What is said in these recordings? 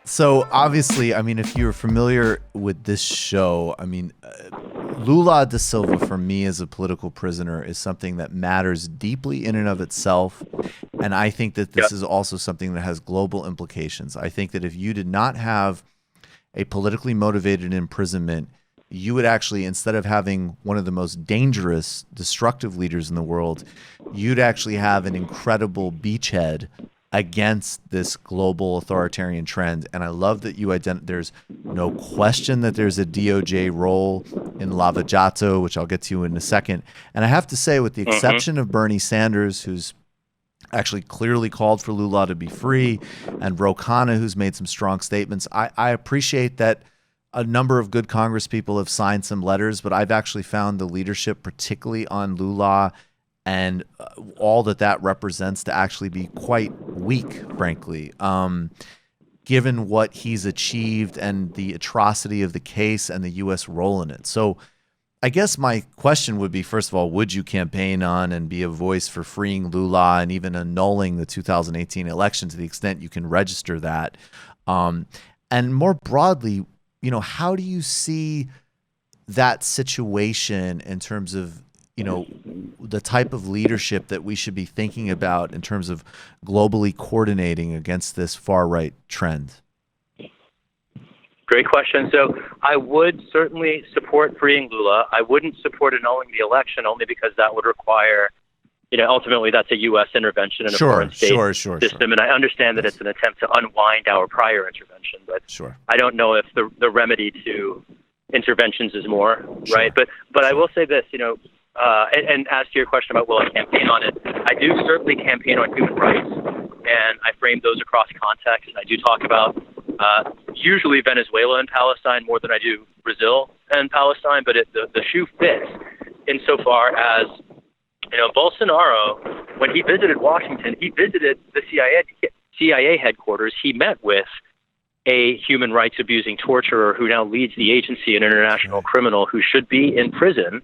So obviously, I mean, if you're familiar with this show, I mean, Lula da Silva for me as a political prisoner is something that matters deeply in and of itself. And I think that this is also something that has global implications. I think that if you did not have a politically motivated imprisonment, you would actually, instead of having one of the most dangerous, destructive leaders in the world, you'd actually have an incredible beachhead against this global authoritarian trend. And I love that you there's no question that there's a DOJ role in Lava Jato, which I'll get to in a second. And I have to say, with the exception of Bernie Sanders, who's actually clearly called for Lula to be free, and Ro Khanna, who's made some strong statements, I appreciate that a number of good Congress people have signed some letters, but I've actually found the leadership, particularly on Lula and all that represents, to actually be quite weak, frankly, given what he's achieved and the atrocity of the case and the U.S. role in it. So I guess my question would be, first of all, would you campaign on and be a voice for freeing Lula and even annulling the 2018 election to the extent you can register that? And more broadly, you know, how do you see that situation in terms of, you know, the type of leadership that we should be thinking about in terms of globally coordinating against this far-right trend? Great question. So I would certainly support freeing Lula. I wouldn't support annulling the election, only because that would require, you know, ultimately that's a U.S. intervention in a foreign state system. And I understand that it's an attempt to unwind our prior intervention, but I don't know if the remedy to interventions is more, right? But I will say this, you know, and as to your question about will I campaign on it, I do certainly campaign on human rights, and I frame those across context. I do talk about usually Venezuela and Palestine more than I do Brazil and Palestine, but the shoe fits insofar as, you know, Bolsonaro, when he visited Washington, he visited the CIA headquarters. He met with a human rights abusing torturer who now leads the agency, an international criminal who should be in prison,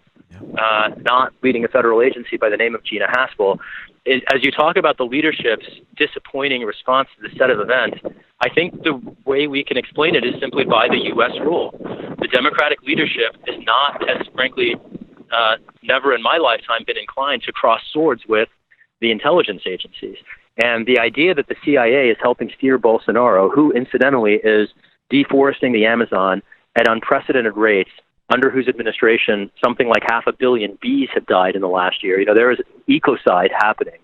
not leading a federal agency by the name of Gina Haspel. As you talk about the leadership's disappointing response to the set of events, I think the way we can explain it is simply by the U.S. rule. The Democratic leadership is not, has frankly never in my lifetime been inclined to cross swords with the intelligence agencies. And the idea that the CIA is helping steer Bolsonaro, who incidentally is deforesting the Amazon at unprecedented rates, under whose administration something like 500 million bees have died in the last year. You know, there is ecocide happening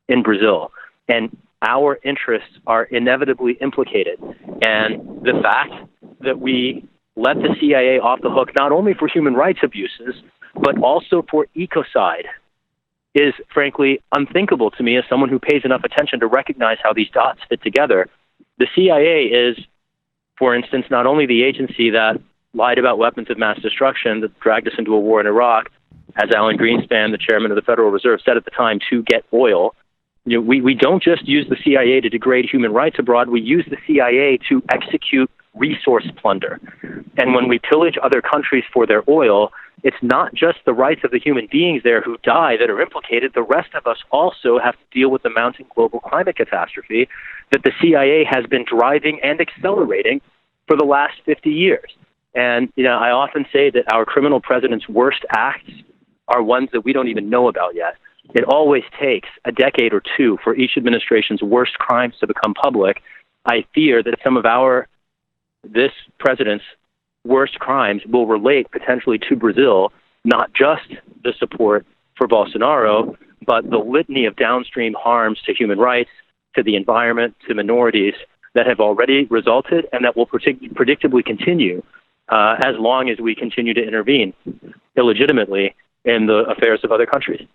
in Brazil, and our interests are inevitably implicated. And the fact that we let the CIA off the hook, not only for human rights abuses, but also for ecocide, is frankly unthinkable to me as someone who pays enough attention to recognize how these dots fit together. The CIA is, for instance, not only the agency that lied about weapons of mass destruction that dragged us into a war in Iraq, as Alan Greenspan, the chairman of the Federal Reserve, said at the time, to get oil. You know, we don't just use the CIA to degrade human rights abroad. We use the CIA to execute resource plunder. And when we pillage other countries for their oil, it's not just the rights of the human beings there who die that are implicated. The rest of us also have to deal with the mounting global climate catastrophe that the CIA has been driving and accelerating for the last 50 years. And, you know, I often say that our criminal president's worst acts are ones that we don't even know about yet. It always takes a decade or two for each administration's worst crimes to become public. I fear that some of this president's worst crimes will relate potentially to Brazil, not just the support for Bolsonaro, but the litany of downstream harms to human rights, to the environment, to minorities that have already resulted and that will predictably continue as long as we continue to intervene illegitimately in the affairs of other countries.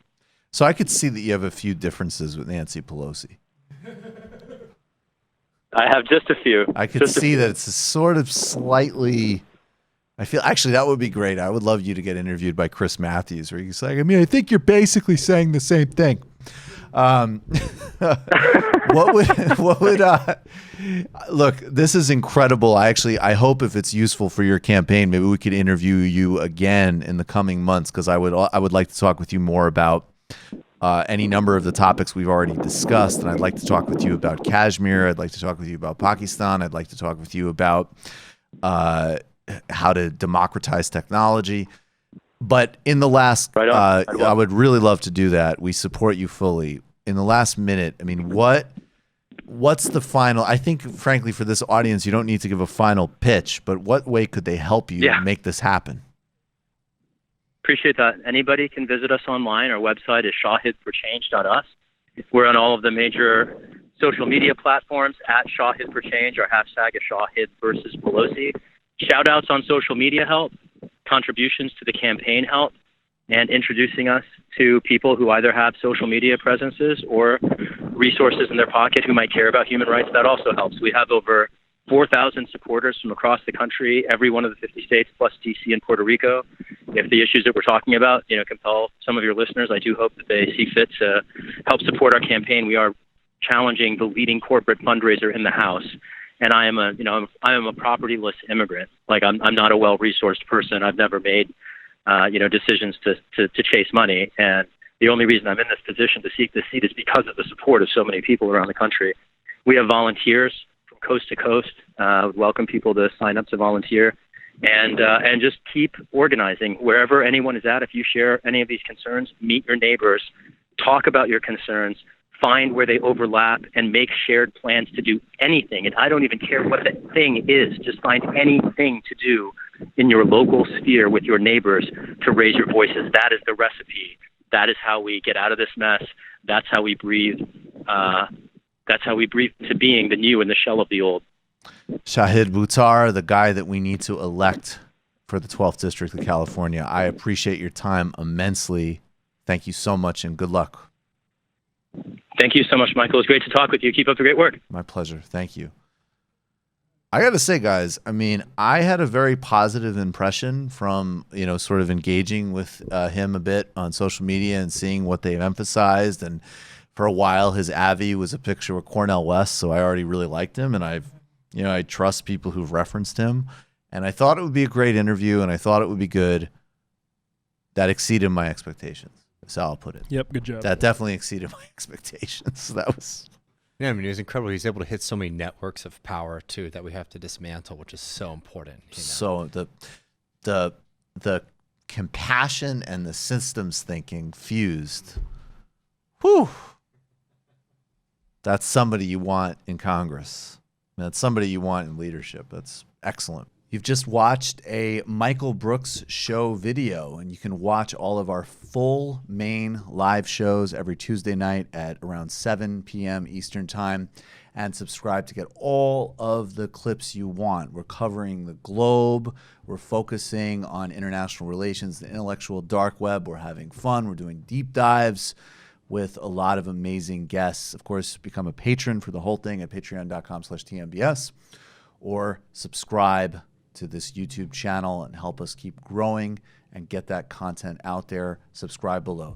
So I could see that you have a few differences with Nancy Pelosi. I have just a few. I could see that it's a sort of slightly... I feel actually that would be great. I would love you to get interviewed by Chris Matthews, where you say, I mean, I think you're basically saying the same thing. What would look, this is incredible. I hope if it's useful for your campaign, maybe we could interview you again in the coming months, because I would like to talk with you more about any number of the topics we've already discussed. And I'd like to talk with you about Kashmir. I'd like to talk with you about Pakistan. I'd like to talk with you about how to democratize technology. But in the last, I would really love to do that. We support you fully. In the last minute, I mean, what's the final? I think, frankly, for this audience, you don't need to give a final pitch, but what way could they help you make this happen? Appreciate that. Anybody can visit us online. Our website is shahidforchange.us. We're on all of the major social media platforms at Shahid for Change. Our hashtag is Shahid versus Pelosi. Shout outs on social media help, contributions to the campaign help, and introducing us to people who either have social media presences or resources in their pocket who might care about human rights. That also helps. We have over 4,000 supporters from across the country, every one of the 50 states, plus D.C. and Puerto Rico. If the issues that we're talking about, compel some of your listeners, I do hope that they see fit to help support our campaign. We are challenging the leading corporate fundraiser in the House. And I am a propertyless immigrant. Like I'm not a well-resourced person. I've never made, decisions to chase money. And the only reason I'm in this position to seek this seat is because of the support of so many people around the country. We have volunteers from coast to coast. Would welcome people to sign up to volunteer, and just keep organizing wherever anyone is at. If you share any of these concerns, meet your neighbors, talk about your concerns, find where they overlap, and make shared plans to do anything. And I don't even care what the thing is. Just find anything to do in your local sphere with your neighbors to raise your voices. That is the recipe. That is how we get out of this mess. That's how we breathe. That's how we breathe to being the new in the shell of the old. Shahid Buttar, the guy that we need to elect for the 12th District of California. I appreciate your time immensely. Thank you so much, and good luck. Thank you so much, Michael. It's great to talk with you. Keep up the great work. My pleasure. Thank you. I got to say, guys, I mean, I had a very positive impression from, sort of engaging with him a bit on social media and seeing what they've emphasized. And for a while, his Avi was a picture of Cornel West, so I already really liked him. And I trust people who've referenced him. And I thought it would be a great interview, and I thought it would be good. That exceeded my expectations. That's how I'll put it. Yep, good job. That definitely exceeded my expectations. That was... Yeah, I mean, it was incredible. He's able to hit so many networks of power, too, that we have to dismantle, which is so important. So the compassion and the systems thinking fused. Whew. That's somebody you want in Congress. That's somebody you want in leadership. That's excellent. You've just watched a Michael Brooks show video, and you can watch all of our full main live shows every Tuesday night at around 7 p.m. Eastern Time, and subscribe to get all of the clips you want. We're covering the globe. We're focusing on international relations, the intellectual dark web. We're having fun. We're doing deep dives with a lot of amazing guests. Of course, become a patron for the whole thing at patreon.com/TMBS, or subscribe to this YouTube channel and help us keep growing and get that content out there. Subscribe below.